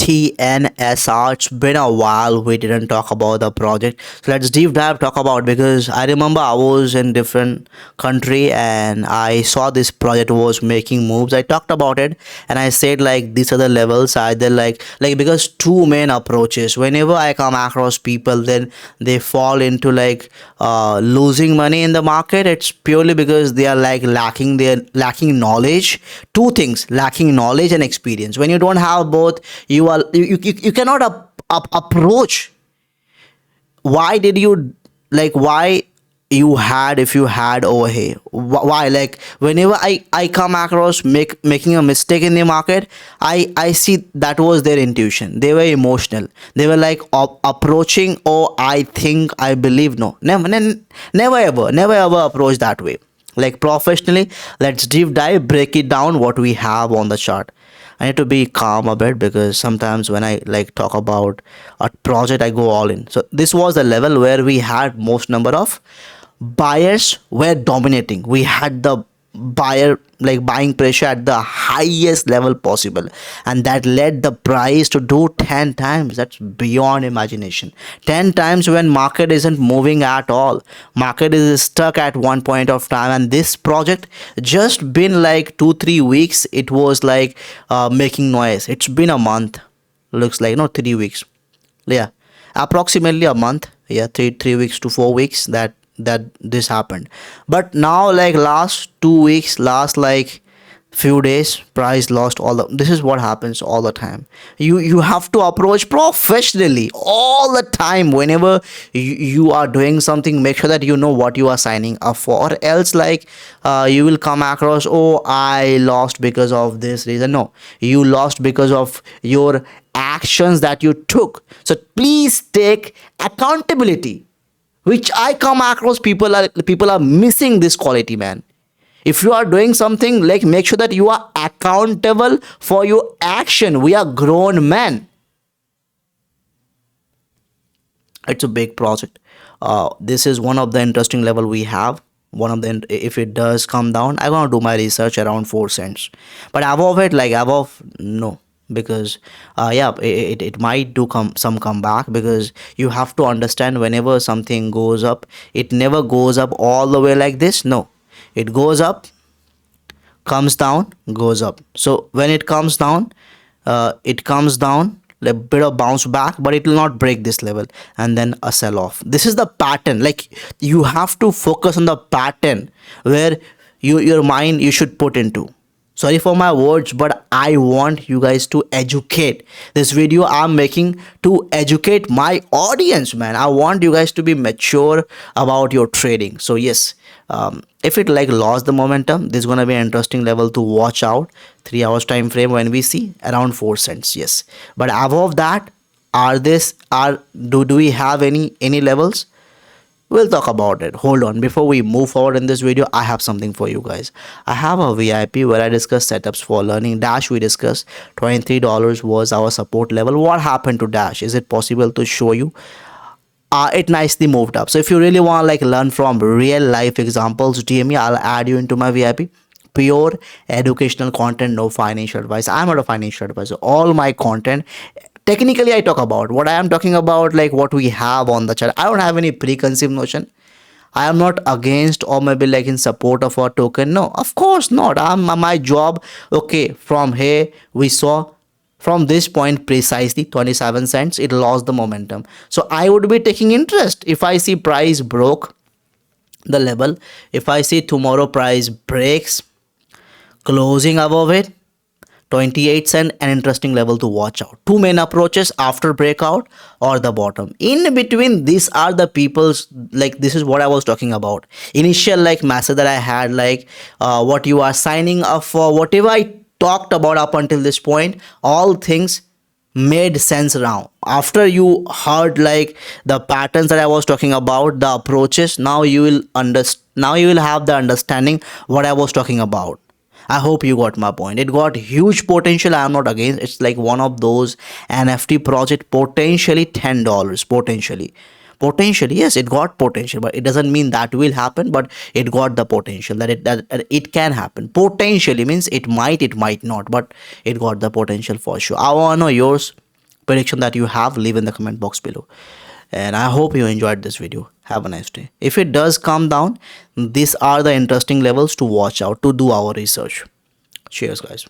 TNSR. It's been a while we didn't talk about the project. So let's deep dive talk about, because I remember I was in different country and I saw this project was making moves. I talked about it and I said like these are the levels, either like because two main approaches. Whenever I come across people, then they fall into losing money in the market. It's purely because they are lacking knowledge. Two things: lacking knowledge and experience. When you don't have both, you cannot approach. Why did you, why you had, if you had over here, why, like, whenever I come across making a mistake in the market, I see that was their intuition. They were emotional. They were like approaching, oh, I think, I believe. No, never ever approach that way. Like, professionally, let's deep dive, break it down what we have on the chart. I need to be calm a bit, because sometimes when I talk about a project, I go all in. So this was the level where we had most number of buyers were dominating. We had the buying pressure at the highest level possible, and that led the price to do 10 times. That's beyond imagination. 10 times when market isn't moving at all. Market is stuck at one point of time, and this project just been like 2-3 weeks. It was making noise. It's been a month, looks like, no, 3 weeks, yeah, approximately a month, yeah, 3 weeks to 4 weeks that this happened. But now, last 2 weeks, last few days, price lost all the. This is what happens all the time. You have to approach professionally all the time. Whenever you are doing something, make sure that you know what you are signing up for, or else you will come across, oh, I lost because of this reason. No, you lost because of your actions that you took. So please take accountability, which I come across. People are missing this quality, man. If you are doing something, make sure that you are accountable for your action. We are grown men. It's a big project. This is one of the interesting level we have. One of the, if it does come down, I'm gonna do my research around 4 cents. But above it, above, no, because yeah, it might do some comeback, because you have to understand, whenever something goes up, it never goes up all the way like this. No, it goes up, comes down, goes up. So when it comes down, a bit of bounce back, but it will not break this level, and then a sell off. This is the pattern. You have to focus on the pattern where your mind you should put into. Sorry for my words, but I want you guys to educate. This video I'm making to educate my audience, man. I want you guys to be mature about your trading. So yes, if it lost the momentum, this is gonna be an interesting level to watch out. 3 hours time frame, when we see around 4 cents. Yes, but above that, do we have any levels? We'll talk about it. Hold on. Before we move forward in this video, I have something for you guys. I have a VIP where I discuss setups for learning. Dash, we discussed $23 was our support level. What happened to Dash? Is it possible to show you? It nicely moved up. So if you really want learn from real life examples, DM me. I'll add you into my VIP. Pure educational content, no financial advice. I'm not a financial advisor. All my content, technically, I talk about what I am talking about, what we have on the chart. I don't have any preconceived notion. I am not against or maybe in support of a token. No, of course not. My job. Okay, from here we saw, from this point precisely 27 cents, it lost the momentum. So I would be taking interest if I see price broke the level. If I see tomorrow price breaks, closing above it, 28 cent, an interesting level to watch out. Two main approaches: after breakout or the bottom. In between, these are the people's, this is what I was talking about. Initial message that I had, what you are signing up for, whatever I talked about up until this point, all things made sense now. After you heard the patterns that I was talking about, the approaches, now you will have the understanding what I was talking about. I hope you got my point. It got huge potential. I am not against. It's one of those NFT project, potentially $10. Potentially, yes, it got potential, but it doesn't mean that will happen. But it got the potential that it can happen. Potentially means it might not, but it got the potential for sure. I want to know yours. prediction that you have, leave in the comment box below. And I hope you enjoyed this video. Have a nice day. If it does come down, these are the interesting levels to watch out to do our research. Cheers guys.